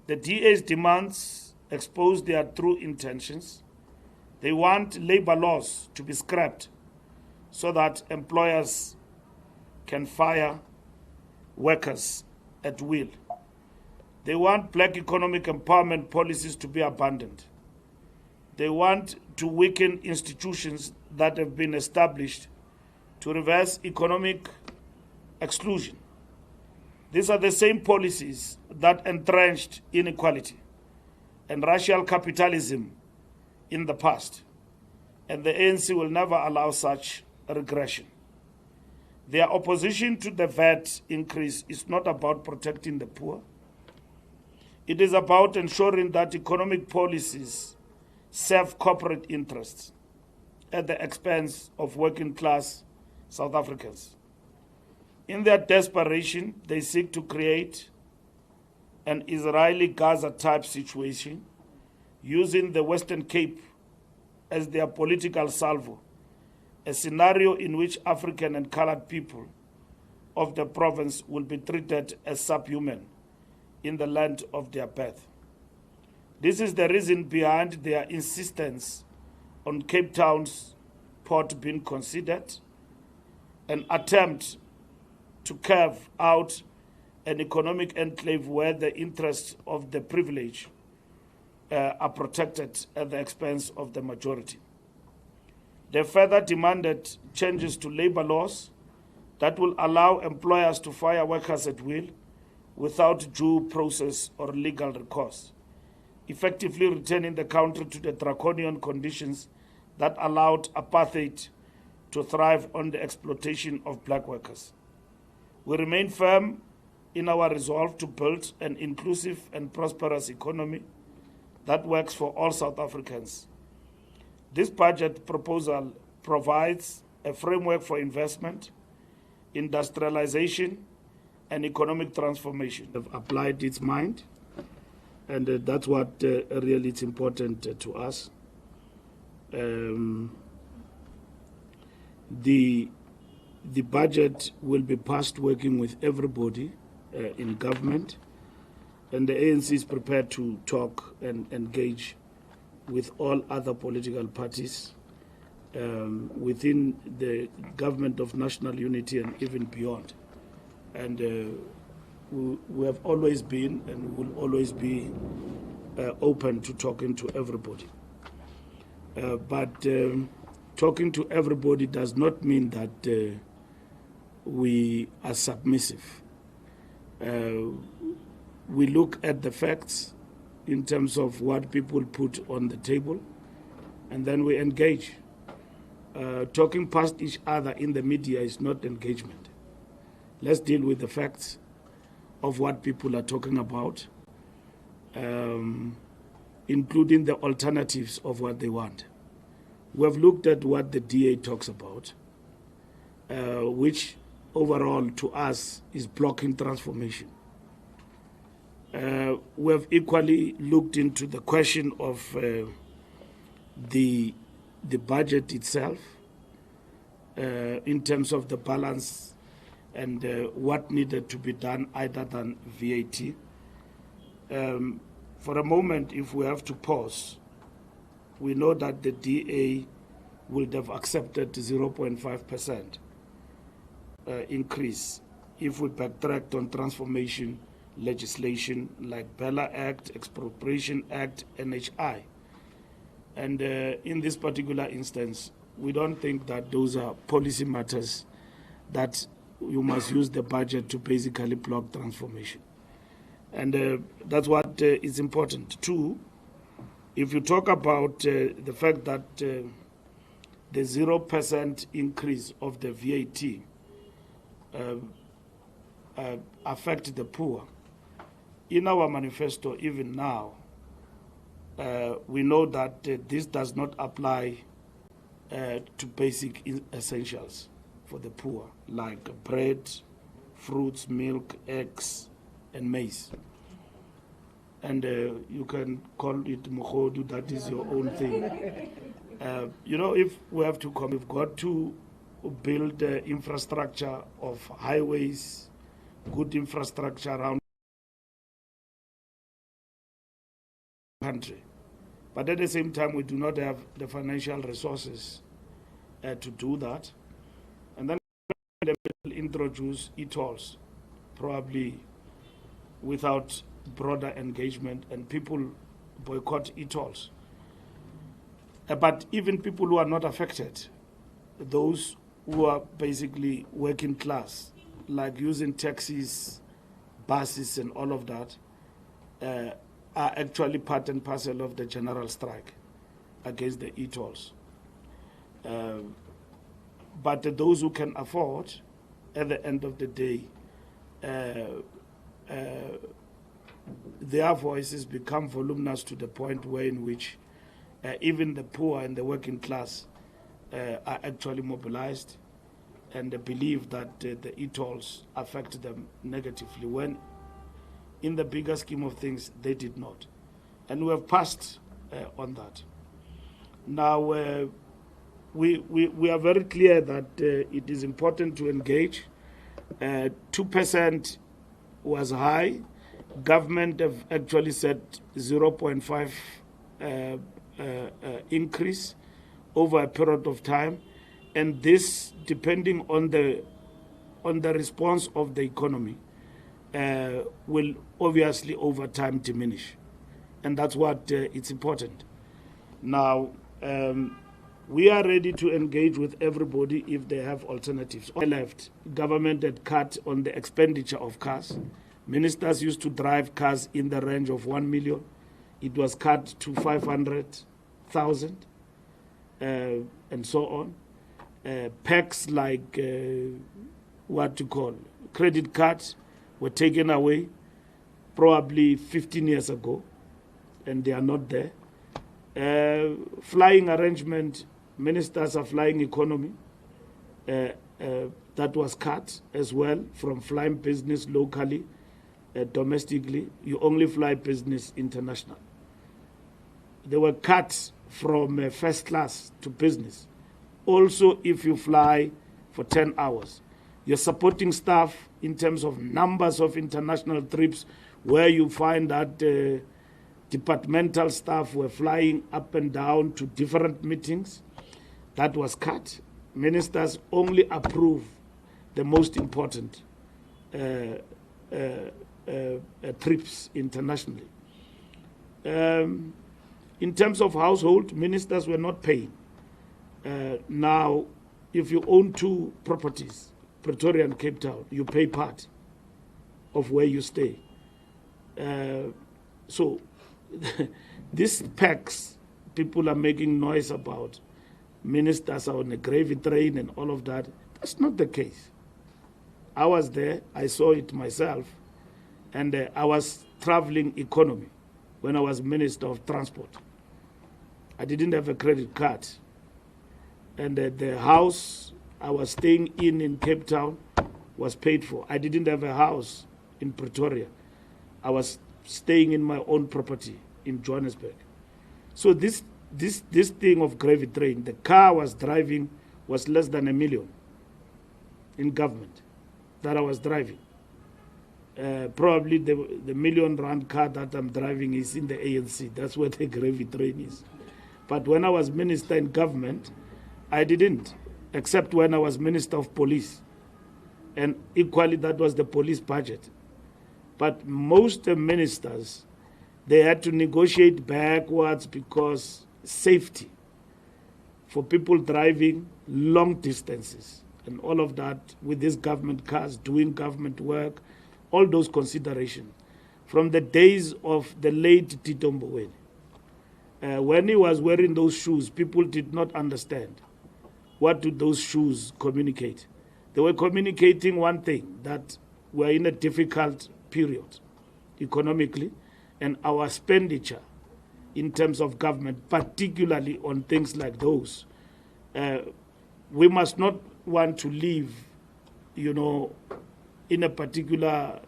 The DA's demands expose their true intentions. They want labor laws to be scrapped so that employers can fire workers at will. They want black economic empowerment policies to be abandoned. They want to weaken institutions that have been established to reverse economic exclusion. These are the same policies that entrenched inequality and racial capitalism in the past, and the ANC will never allow such regression. Their opposition to the VAT increase is not about protecting the poor. It is about ensuring that economic policies serve corporate interests at the expense of working-class South Africans. In their desperation, they seek to create an Israeli Gaza-type situation using the Western Cape as their political salvo, a scenario in which African and colored people of the province will be treated as subhuman in the land of their birth. This is the reason behind their insistence on Cape Town's port being considered, an attempt to carve out an economic enclave where the interests of the privileged are protected at the expense of the majority. They further demanded changes to labor laws that will allow employers to fire workers at will without due process or legal recourse, effectively returning the country to the draconian conditions that allowed apartheid to thrive on the exploitation of black workers. We remain firm in our resolve to build an inclusive and prosperous economy that works for all South Africans. This budget proposal provides a framework for investment, industrialization, and economic transformation. Have applied its mind, and that's what really is important to us. The budget will be passed working with everybody in government, and the ANC is prepared to talk and engage with all other political parties within the government of national unity and even beyond. And we have always been and will always be open to talking to everybody. But talking to everybody does not mean that we are submissive. We look at the facts in terms of what people put on the table, and then we engage. Talking past each other in the media is not engagement. Let's deal with the facts of what people are talking about, including the alternatives of what they want. We have looked at what the DA talks about, which overall to us is blocking transformation. We have equally looked into the question of the budget itself in terms of the balance and what needed to be done other than VAT. For a moment, if we have to pause, we know that the DA would have accepted 0.5% increase if we backtracked on transformation legislation like Bella Act, Expropriation Act, NHI. And in this particular instance, we don't think that those are policy matters that you must use the budget to basically block transformation. And that's what is important. Two, if you talk about the fact that the 0% increase of the VAT affect the poor, in our manifesto, even now, we know that this does not apply to basic essentials for the poor, like bread, fruits, milk, eggs, and maize. And you can call it mukhodu, that is your own thing. You know, if we have to come, we've got to build infrastructure of highways, good infrastructure around country. But at the same time, we do not have the financial resources to do that. And then they will introduce e-tolls, probably without broader engagement, and people boycott e-tolls. But even people who are not affected, those who are basically working class, like using taxis, buses, and all of that, are actually part and parcel of the general strike against the e-tolls. But those who can afford, at the end of the day, their voices become voluminous to the point where in which even the poor and the working class are actually mobilized, and they believe that the e-tolls affect them negatively, when in the bigger scheme of things they did not. And we have passed on that. Now we are very clear that it is important to engage. 2% was high. Government have actually set 0.5 increase over a period of time, and this, depending on the response of the economy, will obviously over time diminish, and that's what it's important. Now, we are ready to engage with everybody if they have alternatives. On the left, government had cut on the expenditure of cars. Ministers used to drive cars in the range of 1 million. It was cut to 500,000, and so on. Packs like what to call credit cards were taken away probably 15 years ago, and they are not there. Flying arrangement, ministers are flying economy. That was cut as well from flying business locally, domestically. You only fly business international. They were cut from first class to business. Also, if you fly for 10 hours, you're supporting staff in terms of numbers of international trips, where you find that departmental staff were flying up and down to different meetings. That was cut. Ministers only approve the most important trips internationally. In terms of household, ministers were not paying. Now, if you own 2 properties, Pretoria and Cape Town, you pay part of where you stay. So these packs people are making noise about, ministers are on a gravy train and all of that. That's not the case. I was there, I saw it myself, and I was traveling economy when I was Minister of Transport. I didn't have a credit card. And the house I was staying in Cape Town was paid for. I didn't have a house in Pretoria. I was staying in my own property in Johannesburg. So this thing of gravy train, the car I was driving was less than 1 million in government that I was driving. Probably the R1 million car that I'm driving is in the ANC. That's where the gravy train is. But when I was minister in government, I didn't, except when I was Minister of Police. And equally, that was the police budget. But most ministers, they had to negotiate backwards because safety for people driving long distances and all of that with these government cars, doing government work, all those considerations. From the days of the late Tito Mboweni, when he was wearing those shoes, people did not understand. What do those shoes communicate? They were communicating one thing, that we're in a difficult period economically, and our expenditure in terms of government, particularly on things like those, we must not want to live, in a particular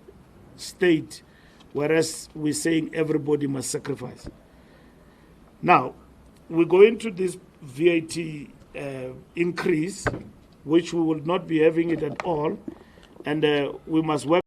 state, whereas we're saying everybody must sacrifice. Now, we go into this VAT increase, which we will not be having it at all, and we must work